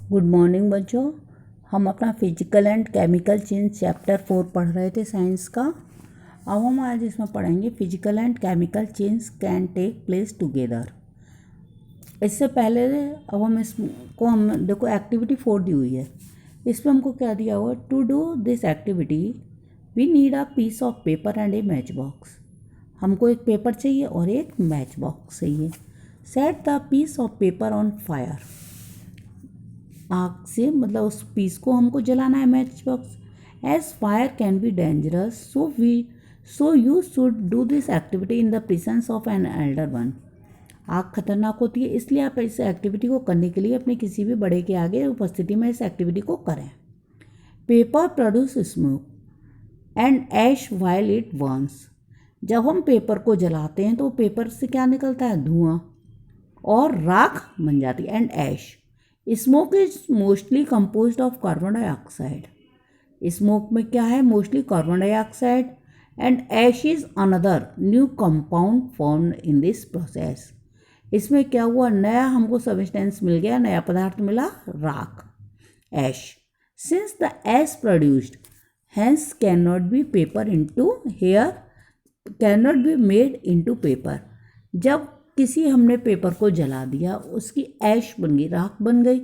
Good morning बच्चों। हम अपना physical and chemical change chapter 4 पढ़ रहे थे साइंस का। अब हम आज इसमें पढ़ेंगे physical and chemical change can take place together. इससे पहले अब हम इसको देखो एक्टिविटी 4 दी हुई है। इसमें हमको क्या दिया हुआ है, to do this activity we need a piece of paper and a match box. हमको एक पेपर चाहिए और एक मैच बॉक्स चाहिए। Set the piece of paper on fire. आग से मतलब उस पीस को हमको जलाना है, match box. As fire can be dangerous so you should do this activity in the presence of an elder one. आग खतरनाक होती है, इसलिए आप इस एक्टिविटी को करने के लिए अपने किसी भी बड़े के आगे उपस्थिति में इस एक्टिविटी को करें। Paper produce smoke and ash while it burns. जब हम पेपर को जलाते हैं तो पेपर से क्या निकलता है, धुआं और राख बन जाती है। And ash, smoke is mostly composed of carbon dioxide. Smoke में क्या है, mostly carbon dioxide. And ash is another new compound form in this process. इसमें क्या हुआ, नया हमको सब्सटेंस मिल गया, नया पदार्थ मिला, राख, ash. Since the ash produced hence can not be paper into hair can not be made into paper. जब किसी हमने पेपर को जला दिया, उसकी ऐश बन गई, राख बन गई,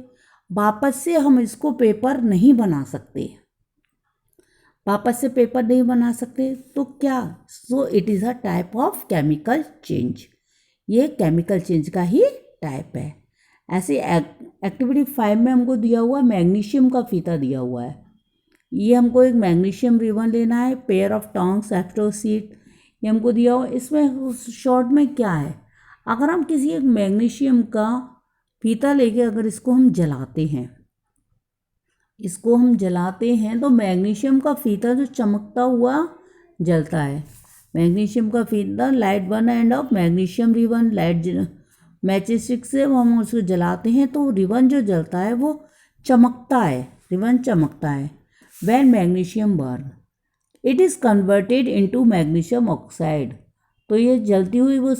वापस से हम इसको पेपर नहीं बना सकते, वापस से पेपर नहीं बना सकते। तो क्या, so it is a type of chemical change. ये केमिकल चेंज का ही टाइप है। ऐसे एक्टिविटी 5 में हमको दिया हुआ मैग्नीशियम का फीता दिया हुआ है। ये हमको एक मैग्नीशियम रिबन लेना है, पेयर ऑफ टोंग्स, एप्टोसीट, ये हमको दिया हुआ। इसमें शॉर्ट में क्या है, अगर हम किसी एक मैग्नीशियम का फीता लेके अगर इसको हम जलाते हैं तो मैग्नीशियम का फीता जो चमकता हुआ जलता है। मैग्नीशियम का फीता, light one end of magnesium ribbon, light matches stick से हम उसको जलाते हैं तो रिबन जो जलता है वो चमकता है, रिबन चमकता है। When magnesium burn it is converted into magnesium oxide. तो ये जलती हुई वो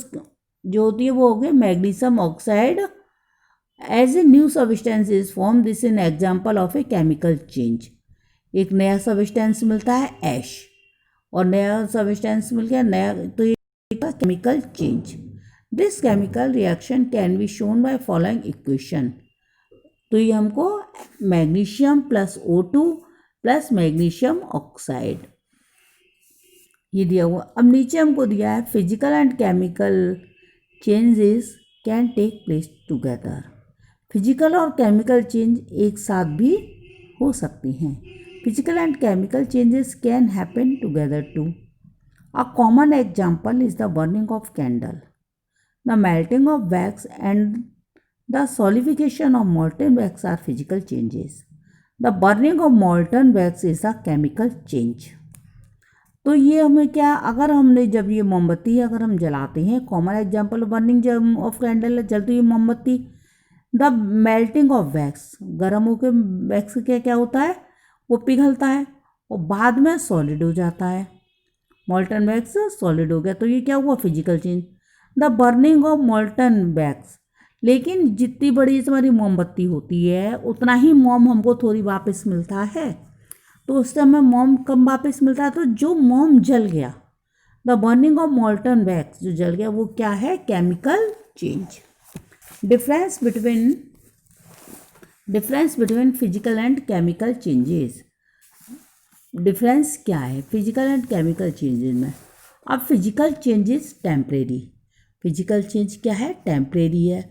जो होती है वो हो गया magnesium oxide. As a new substance is form, this in example of a chemical change. एक नया सब्सटेंस मिलता है, ऐश, और नया सब्सटेंस मिल गया नया, तो ये chemical change. This chemical reaction can be shown by following equation. तो ये हमको magnesium plus O2 plus magnesium oxide ये दिया हुआ। अब नीचे हमको दिया है physical and chemical changes can take place together. Physical और केमिकल चेंज एक साथ भी हो सकती हैं। Physical and chemical changes can happen together too. A common example is the burning of candle, the melting of wax and the solidification of molten wax are physical changes. The burning of molten wax is a chemical change. तो ये हमें क्या, अगर हमने जब ये मोमबत्ती अगर हम जलाते हैं, common example burning of candle, जलती हुई मोमबत्ती। द मेल्टिंग ऑफ वैक्स, गर्म होकर वैक्स क्या क्या होता है, वो पिघलता है और बाद में सॉलिड हो जाता है, मॉल्टन वैक्स सॉलिड हो गया, तो ये क्या हुआ, physical change. The burning of molten wax, लेकिन जितनी बड़ी हमारी मोमबत्ती होती है उतना ही मोम हमको थोड़ी वापस मिलता है, तो उस समय मोम कम वापस मिलता है। तो जो मोम जल गया, the burning of molten wax, जो जल गया वो क्या है, chemical change. Difference between physical and chemical changes. Difference क्या है फिजिकल एंड केमिकल चेंजेस में। अब physical changes temporary, physical change क्या है, टेम्परेरी है।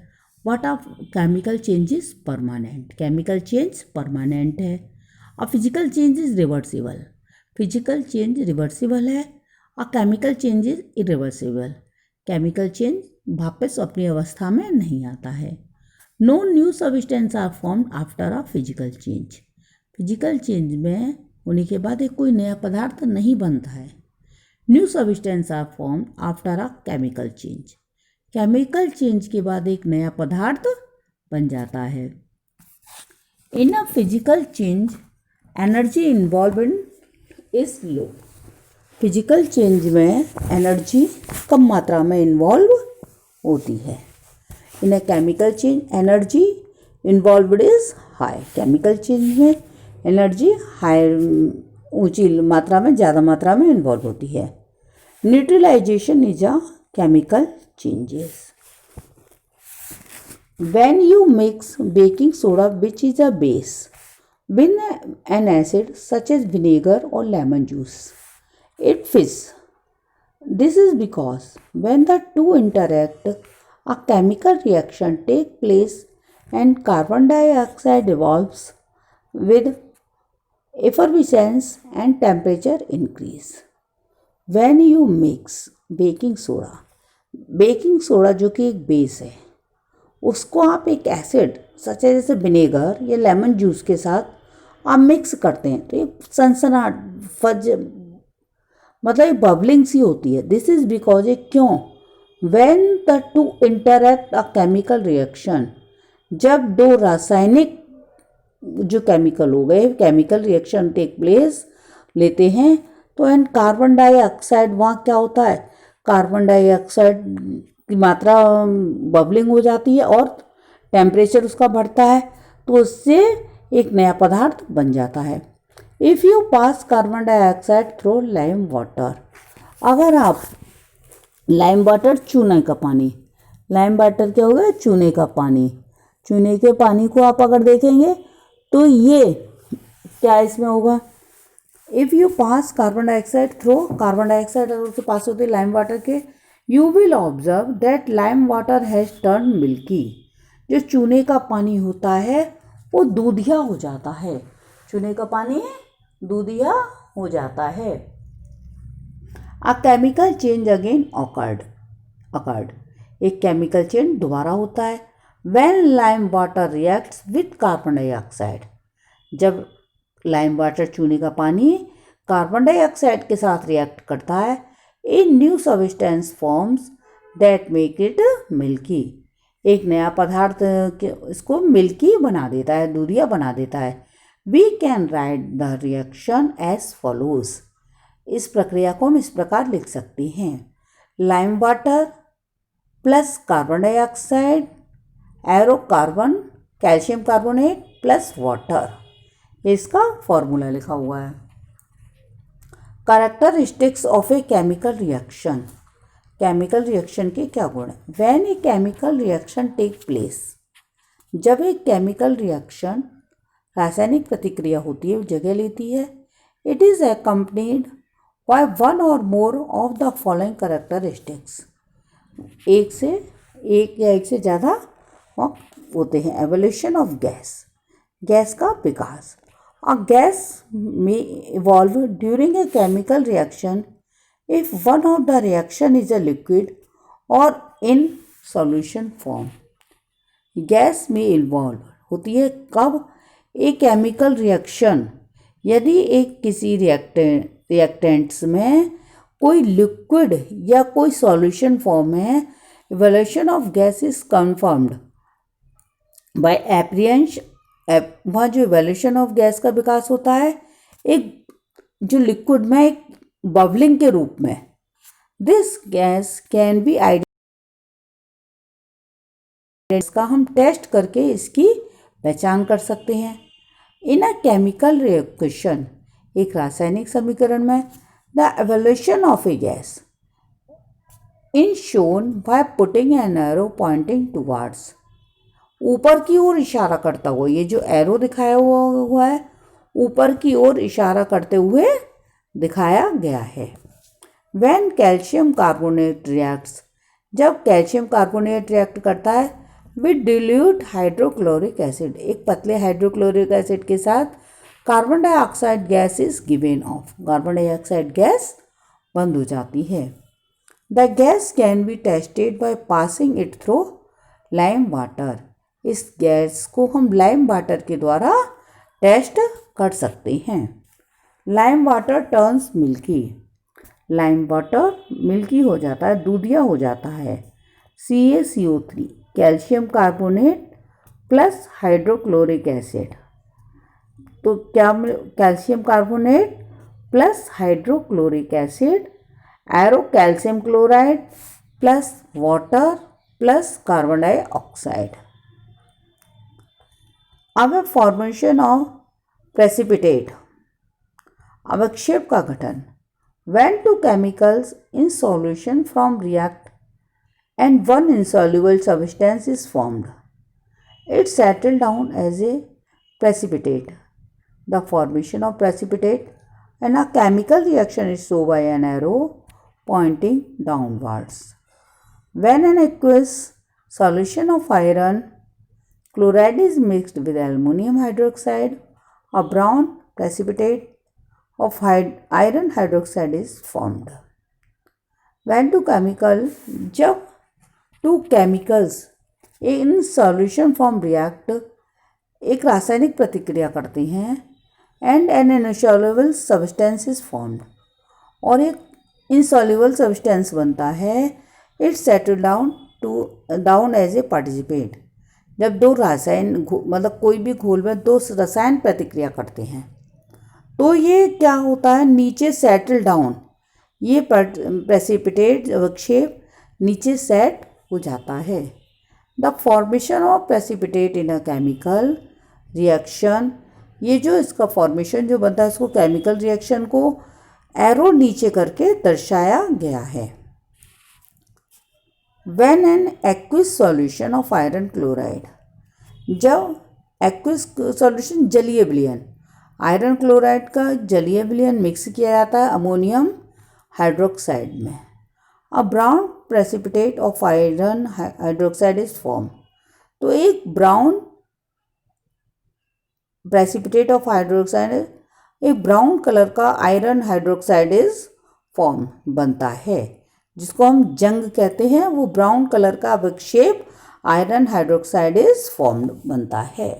What of chemical changes permanent, chemical change permanent है। और physical change is reversible, physical change reversible है और chemical change is irreversible, chemical change वापस अपनी अवस्था में नहीं आता है। No new substance are formed after a physical change, physical change में होने के बाद एक कोई नया पदार्थ नहीं बनता है। New substance are formed after a chemical change, chemical change के बाद एक नया पदार्थ बन जाता है। In a physical change energy involved is low, physical change में एनर्जी कम मात्रा में इन्वॉल्व होती है। In a chemical change energy involved is high. Chemical change में एनर्जी हाई, ऊंची मात्रा में, ज़्यादा मात्रा में इन्वॉल्व होती है। Neutralisation is a chemical changes. When you mix baking soda, which is a base, with an acid such as vinegar or lemon juice, it fizz. This is because when the two interact, a chemical reaction takes place and carbon dioxide evolves with effervescence and temperature increase. When you mix baking soda जो कि एक base है, उसको आप एक acid सच है जैसे vinegar या लेमन जूस के साथ आप मिक्स करते हैं तो एक सनसनाहट फज मतलब एक बबलिंग सी होती है। दिस इज बिकॉज ये क्यों, when the two interact a chemical reaction, जब दो रासायनिक जो केमिकल हो गए केमिकल रिएक्शन टेक प्लेस लेते हैं तो एंड कार्बन डाइऑक्साइड, वहाँ क्या होता है, कार्बन डाइऑक्साइड की मात्रा बबलिंग हो जाती है और टेम्परेचर उसका बढ़ता है तो उससे एक नया पदार्थ बन जाता है। If you pass carbon dioxide through lime water, अगर आप लाइम वाटर, चूने का पानी, लाइम वाटर क्या होगा, चूने का पानी, चूने के पानी को आप अगर देखेंगे तो ये क्या इसमें होगा, if you pass carbon dioxide through, carbon dioxide अगर उससे पास होते लाइम वाटर के, you will observe that lime water has turn milky. जो चूने का पानी होता है वो दूधिया हो जाता है, चूने का पानी दूधिया हो जाता है। अ केमिकल चेंज अगेन अकर्ड, एक केमिकल चेंज दोबारा होता है। When lime water reacts with carbon dioxide, जब लाइम वाटर चूने का पानी कार्बन डाइऑक्साइड के साथ रिएक्ट करता है, in new substance forms that make it milky, एक नया पदार्थ इसको मिल्की बना देता है, दूधिया बना देता है। We can write the reaction as follows, इस प्रक्रिया को हम इस प्रकार लिख सकते हैं, lime water plus carbon dioxide arrow carbon calcium carbonate plus water, इसका फॉर्मूला लिखा हुआ है। Characteristics of a chemical reaction, chemical reaction के क्या गुण हैं। When a chemical reaction take place, जब एक केमिकल रिएक्शन रासायनिक प्रतिक्रिया होती है, जगह लेती है, इट इज़ एक्कम्पनीड बाय वन और more of the following characteristics, एक से ज़्यादा होते हैं। एवोल्यूशन ऑफ गैस, गैस का विकास। A gas may evolve during a chemical reaction if one of the reaction is a liquid or in solution form. Gas में involve होती है कब, एक केमिकल रिएक्शन, यदि एक किसी रिएक्टेंट्स में कोई लिक्विड या कोई सॉल्यूशन फॉर्म है। Evolution of gas is confirmed by appearance, वहाँ जो इवोल्यूशन ऑफ गैस का विकास होता है एक जो लिक्विड में एक बबलिंग के रूप में। दिस गैस कैन बी इसका हम टेस्ट करके इसकी पहचान कर सकते हैं। इन अ केमिकल रिएक्शन, एक रासायनिक समीकरण में, the evolution of a gas in shown by putting an arrow pointing towards, ऊपर की ओर इशारा करता हुआ, ये जो एरो दिखाया हुआ है ऊपर की ओर इशारा करते हुए दिखाया गया है। व्हेन कैल्शियम कार्बोनेट रिएक्ट्स, जब कैल्शियम कार्बोनेट रिएक्ट करता है विद डिल्यूट हाइड्रोक्लोरिक एसिड, एक पतले हाइड्रोक्लोरिक एसिड के साथ, carbon dioxide gas is given of, carbon dioxide gas बंद हो जाती है। The gas can be tested by passing it through lime water, इस गैस को हम लाइम वाटर के द्वारा टेस्ट कर सकते हैं। Lime water turns milky, lime water milky हो जाता है, दूधिया हो जाता है। CaCO3, calcium carbonate plus hydrochloric acid, तो क्या calcium carbonate plus hydrochloric acid, arrow calcium chloride plus water plus carbon dioxide. अब फॉर्मेशन ऑफ प्रेसिपिटेट, अवक्षेप का गठन। When two chemicals in solution from react and one insoluble substance is formed, it settles down as a precipitate. The formation of precipitate and a chemical reaction is shown by an arrow pointing downwards. When an aqueous solution of iron chloride is mixed with aluminum hydroxide, a brown precipitate of iron hydroxide is formed. When two chemicals, जब two chemicals in solution form react, एक रासायनिक प्रतिक्रिया करती हैं, and an insoluble substance is formed, और एक insoluble substance बनता है, it settle down as a participate. जब दो रासायन मतलब कोई भी घोल में दो रसायन प्रतिक्रिया करते हैं तो ये क्या होता है, नीचे सेटल डाउन, ये प्रेसिपिटेट अवक्षेप नीचे सेट हो जाता है। The formation of precipitate in a chemical reaction, ये जो इसका फॉर्मेशन जो बनता है इसको केमिकल रिएक्शन को एरो नीचे करके दर्शाया गया है। When an aqueous solution of iron chloride, जब एक्विस सॉल्यूशन जलीय विलयन आयरन क्लोराइड का जलीय विलयन मिक्स किया जाता है अमोनियम हाइड्रोक्साइड में, a brown precipitate of iron hydroxide is form, तो एक ब्राउन प्रेसिपिटेट ऑफ हाइड्रोक्साइड, एक ब्राउन कलर का आयरन हाइड्रोक्साइड इज फॉर्म बनता है, जिसको हम जंग कहते हैं। वो ब्राउन कलर का अवक्षेप आयरन हाइड्रोक्साइड इज फॉर्म्ड बनता है।